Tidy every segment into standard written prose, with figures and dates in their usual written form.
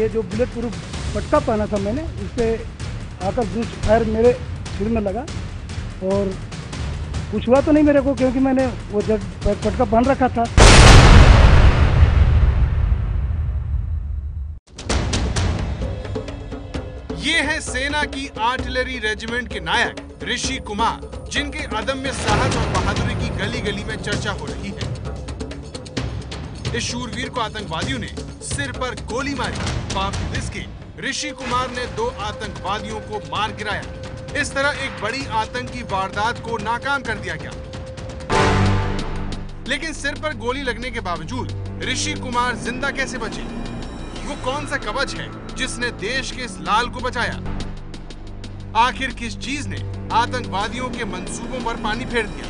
ये जो bullet proof पटका पहना था मैंने, उस पर आकर दूसरा फायर मेरे सिर में लगा और कुछ हुआ तो नहीं मेरे को, क्योंकि मैंने वो जब पटका पहन रखा था। ये है सेना की आर्टिलरी रेजिमेंट के नायक ऋषि कुमार, जिनके अदम्य साहस और बहादुरी की गली गली में चर्चा हो रही है। इस शूरवीर को आतंकवादियों ने सिर पर गोली मारी। बावजूद इसके ऋषि कुमार ने 2 आतंकवादियों को मार गिराया। इस तरह एक बड़ी आतंकी वारदात को नाकाम कर दिया गया। लेकिन सिर पर गोली लगने के बावजूद ऋषि कुमार जिंदा कैसे बचे? वो कौन सा कवच है जिसने देश के इस लाल को बचाया? आखिर किस चीज ने आतंकवादियों के मंसूबों पर पानी फेर दिया?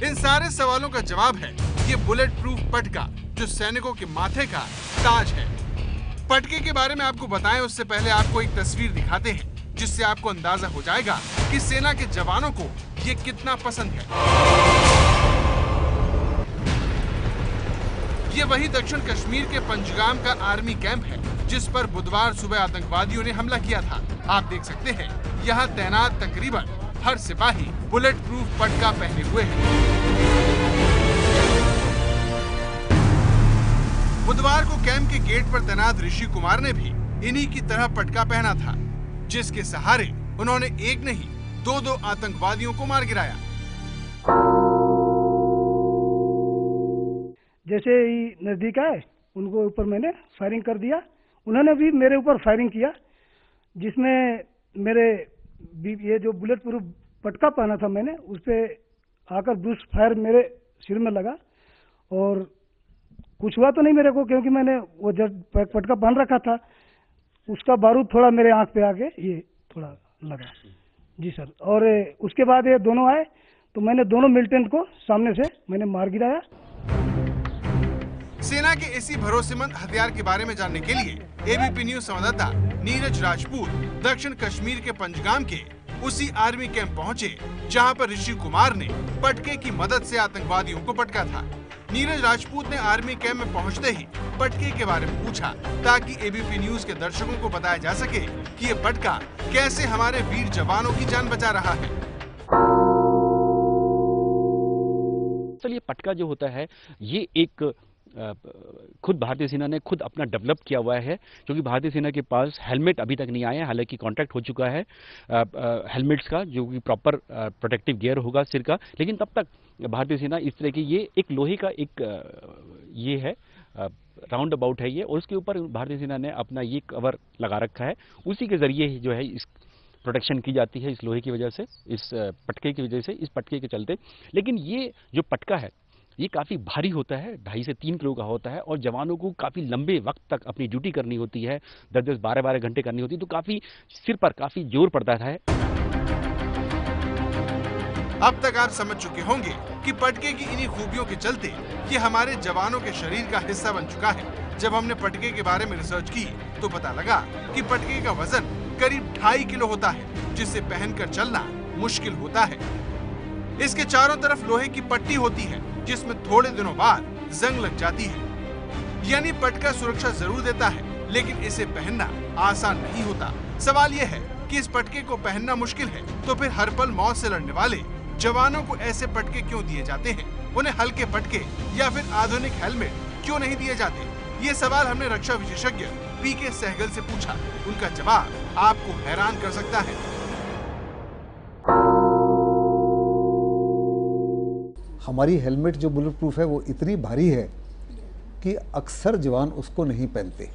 इन सारे सवालों का जवाब है ये बुलेट प्रूफ पटका, जो सैनिकों के माथे का ताज है। पटके के बारे में आपको बताएं उससे पहले आपको एक तस्वीर दिखाते हैं, जिससे आपको अंदाजा हो जाएगा कि सेना के जवानों को ये कितना पसंद है। ये वही दक्षिण कश्मीर के पंजगाम का आर्मी कैंप है, जिस पर बुधवार सुबह आतंकवादियों ने हमला किया था। आप देख सकते हैं यहाँ तैनात तकरीबन हर सिपाही बुलेट प्रूफ पटका पहने हुए है। बुधवार को कैंप के गेट पर तैनात ऋषि कुमार ने भी इन्हीं की तरह पटका पहना था, जिसके सहारे उन्होंने एक नहीं 2 आतंकवादियों को मार गिराया। जैसे ही नजदीक आए उनको ऊपर मैंने फायरिंग कर दिया। उन्होंने भी मेरे ऊपर फायरिंग किया, जिसमें मेरे ये जो बुलेट प्रूफ पटका पहना था मैंने, उस पर आकर दूसरा फायर मेरे सिर में लगा और कुछ हुआ तो नहीं मेरे को, क्योंकि मैंने वो जब पटका पहन रखा था। उसका बारूद थोड़ा मेरे आंख पे आके ये थोड़ा लगा। जी सर। और उसके बाद ये दोनों आए तो मैंने दोनों मिलिटेंट को सामने से मैंने मार गिराया। सेना के इसी भरोसेमंद हथियार के बारे में जानने के लिए एबीपी न्यूज संवाददाता नीरज राजपूत दक्षिण कश्मीर के पंजगाम के उसी आर्मी कैंप पहुंचे, जहां पर ऋषि कुमार ने पटके की मदद से आतंकवादियों को पटका था। नीरज राजपूत ने आर्मी कैंप में पहुंचते ही पटके के बारे में पूछा, ताकि एबीपी न्यूज के दर्शकों को बताया जा सके कि ये पटका कैसे हमारे वीर जवानों की जान बचा रहा है। असल ये पटका जो होता है, ये एक खुद भारतीय सेना ने खुद अपना डेवलप किया हुआ है, क्योंकि भारतीय सेना के पास हेलमेट अभी तक नहीं आए हैं। हालांकि कॉन्ट्रैक्ट हो चुका है हेलमेट्स का, जो कि प्रॉपर प्रोटेक्टिव गियर होगा सिर का, लेकिन तब तक भारतीय सेना इस तरह की ये एक लोहे का एक ये है राउंड अबाउट है ये, और उसके ऊपर भारतीय सेना ने अपना ये कवर लगा रखा है। उसी के जरिए जो है इस प्रोटेक्शन की जाती है, इस लोहे की वजह से, इस पटके की वजह से, इस पटके के चलते। लेकिन ये जो पटका है ये काफ़ी भारी होता है, 2.5 से 3 किलो का होता है, और जवानों को काफ़ी लंबे वक्त तक अपनी ड्यूटी करनी होती है, 10-10, 12-12 घंटे करनी होती है, तो काफ़ी सिर पर काफ़ी जोर पड़ता है। अब तक आप समझ चुके होंगे कि पटके की इन्हीं खूबियों के चलते ये हमारे जवानों के शरीर का हिस्सा बन चुका है। जब हमने पटके के बारे में रिसर्च की तो पता लगा कि पटके का वजन करीब 2.5 किलो होता है, जिसे पहनकर चलना मुश्किल होता है। इसके चारों तरफ लोहे की पट्टी होती है, जिसमें थोड़े दिनों बाद जंग लग जाती है। यानी पटका सुरक्षा जरूर देता है, लेकिन इसे पहनना आसान नहीं होता। सवाल यह है कि इस पटके को पहनना मुश्किल है, तो फिर हर पल मौत से लड़ने वाले जवानों को ऐसे पटके क्यों दिए जाते हैं? उन्हें हल्के पटके या फिर आधुनिक हेलमेट क्यों नहीं दिए जाते? ये सवाल हमने रक्षा विशेषज्ञ पीके सहगल से पूछा। उनका जवाब आपको हैरान कर सकता है। हमारी हेलमेट जो बुलेट प्रूफ है वो इतनी भारी है कि अक्सर जवान उसको नहीं पहनते,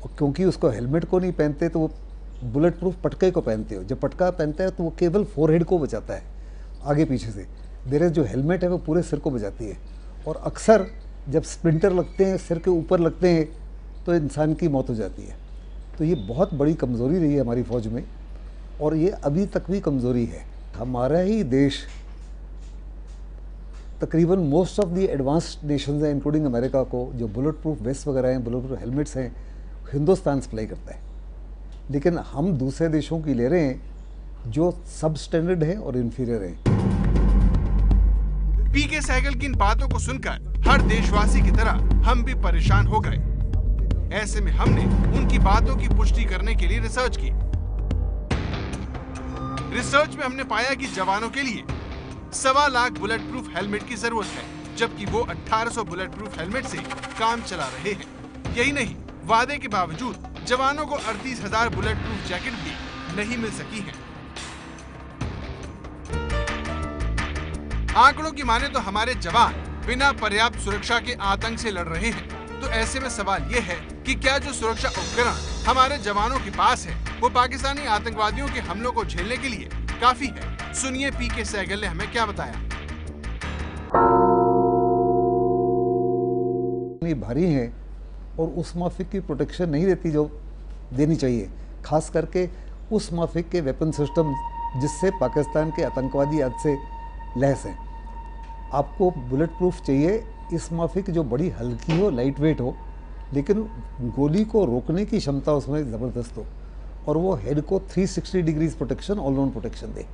क्योंकि उसको हेलमेट को नहीं पहनते तो वो बुलेट प्रूफ पटके को पहनते हो। जब पटका पहनता है तो वो केवल फोरहेड को बचाता है आगे पीछे से, देयर जो हेलमेट है वो पूरे सिर को बचाती है। और अक्सर जब स्प्लिंटर लगते हैं, सिर के ऊपर लगते हैं, तो इंसान की मौत हो जाती है। तो ये बहुत बड़ी कमज़ोरी रही है हमारी फ़ौज में, और ये अभी तक भी कमज़ोरी है। हमारा ही देश तकरीबन most of the advanced Nations हैं, इंक्लूडिंग अमेरिका को, जो बुलेट प्रूफ वेस्ट वगैरह हैं, बुलेट प्रूफ हेलमेट्स हैं, हिंदुस्तान सप्लाई करता है। लेकिन हम दूसरे देशों की ले रहे हैं जो सब स्टैंडर्ड है और इन्फीरियर हैं। पीके सहगल की इन बातों को सुनकर हर देशवासी की तरह हम भी परेशान हो गए। ऐसे में हमने उनकी बातों की पुष्टि करने के लिए रिसर्च की। रिसर्च में हमने पाया कि जवानों के लिए 1.25 लाख बुलेट प्रूफ हेलमेट की जरूरत है, जबकि वो 1800 बुलेट प्रूफ हेलमेट से काम चला रहे हैं। यही नहीं, वादे के बावजूद जवानों को 38,000 बुलेट प्रूफ जैकेट भी नहीं मिल सकी है। आंकड़ों की माने तो हमारे जवान बिना पर्याप्त सुरक्षा के आतंक से लड़ रहे हैं। तो ऐसे में सवाल ये है कि क्या जो सुरक्षा उपकरण हमारे जवानों के पास है वो पाकिस्तानी आतंकवादियों के हमलों को झेलने के लिए काफी है? सुनिए पीके सहगल ने हमें क्या बताया। इतनी भारी है और उस माफिक की प्रोटेक्शन नहीं देती जो देनी चाहिए, खास करके उस माफिक के वेपन सिस्टम जिससे पाकिस्तान के आतंकवादी आज से लैस हैं। आपको बुलेट प्रूफ चाहिए, इस माफिक जो बड़ी हल्की हो, लाइट वेट हो, लेकिन गोली को रोकने की क्षमता उसमें ज़बरदस्त हो, और वो हेड को 360 degrees protection, all round protection दे,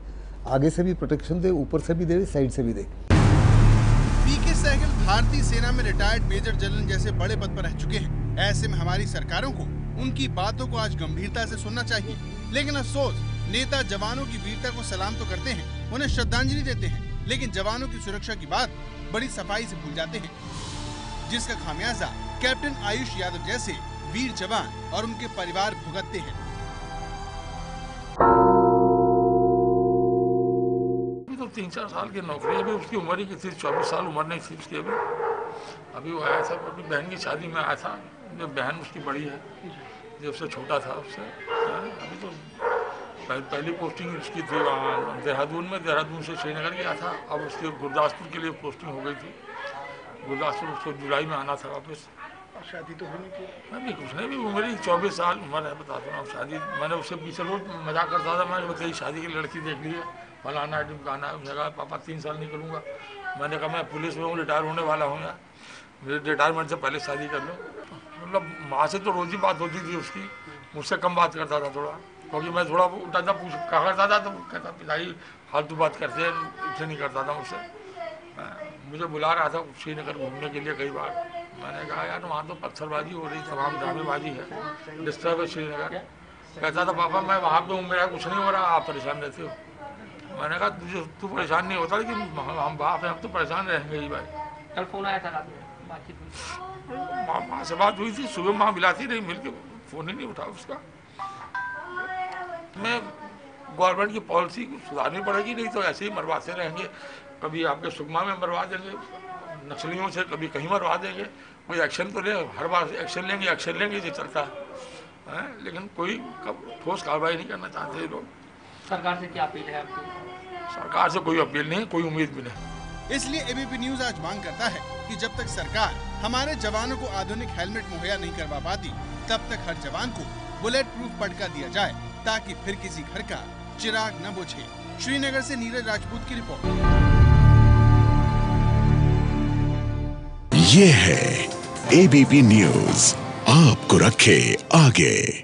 आगे से भी प्रोटेक्शन दे, ऊपर से भी दे, साइड से भी दे। पीके सहगल भारतीय सेना में रिटायर्ड मेजर जनरल जैसे बड़े पद पर रह चुके हैं। ऐसे में हमारी सरकारों को उनकी बातों को आज गंभीरता से सुनना चाहिए। लेकिन अफसोस, नेता जवानों की वीरता को सलाम तो करते हैं, उन्हें श्रद्धांजलि देते हैं, लेकिन जवानों की सुरक्षा की बात बड़ी सफाई से भूल जाते हैं, जिसका खामियाजा कैप्टन आयुष यादव जैसे वीर जवान और उनके परिवार भुगतते हैं। अभी तो 3-4 साल की नौकरी, अभी उसकी उम्र ही थी, 24 साल उम्र नहीं थी उसकी। अभी वो आया था, अपनी बहन की शादी में आया था। जो बहन उसकी बड़ी है, जो उससे छोटा था उससे। अभी तो पहली पोस्टिंग उसकी थी वहाँ देहरादून में, देहरादून से श्रीनगर गया था। अब उसकी गुरदासपुर के लिए पोस्टिंग हो गई थी। गुरदासपुर उसको जुलाई में आना था वापस। शादी तो होनी थी अभी कुछ नहीं, भी उम्र ही 24 साल उम्र है, बताता हूँ। शादी मैंने उससे पीछे रोज मजाक करता था, मैंने बताई शादी की लड़की देख ली है, फलाना ढिमकाना है। उसने कहा पापा 3 साल नहीं करूँगा। मैंने कहा मैं पुलिस में हूँ, रिटायर होने वाला हूँ यार, मेरे रिटायरमेंट से पहले शादी कर लो। मतलब माँ से तो रोज ही बात होती थी उसकी, मुझसे कम बात करता था थोड़ा, क्योंकि मैं थोड़ा उल्टा था, कहा करता था तो कहता पिताजी फालतू बात करते हैं, इससे नहीं करता था मुझसे। मुझे बुला रहा था श्रीनगर घूमने के लिए कई बार। मैंने कहा यार वहाँ तो पत्थरबाजी हो रही, तमाम ड्रामेबाजी है, डिस्टर्ब है श्रीनगर। कहता था पापा मैं वहाँ पे हूँ, मेरा कुछ नहीं हो रहा, आप परेशान रहते हो। मैंने कहा तू परेशान नहीं होता, लेकिन हम बाप हैं, हम तो परेशान रहेंगे ही भाई। कल फोन आया था रात में, बातचीत हुई, माँ से बात हुई थी, सुबह माँ मिलाती रही, मिल के फ़ोन ही नहीं उठा उसका। मैं गवर्नमेंट की पॉलिसी सुधारनी पड़ेगी, नहीं तो ऐसे ही मरवाते रहेंगे। कभी आपके सुकमा में मरवा देंगे नक्सलियों से, कभी कहीं मरवा देंगे। कोई एक्शन तो ले, हर बार एक्शन लेंगे ये चलता है, लेकिन कोई ठोस कार्रवाई नहीं करना चाहते ये लोग। सरकार से क्या अपील है आपकी? सरकार से कोई अपील नहीं, कोई उम्मीद भी नहीं। इसलिए एबीपी न्यूज आज मांग करता है कि जब तक सरकार हमारे जवानों को आधुनिक हेलमेट मुहैया नहीं करवा पाती, तब तक हर जवान को बुलेट प्रूफ पटका दिया जाए, ताकि फिर किसी घर का चिराग न बुझे। श्रीनगर से नीरज राजपूत की रिपोर्ट। ये है एबीपी न्यूज, आपको रखे आगे।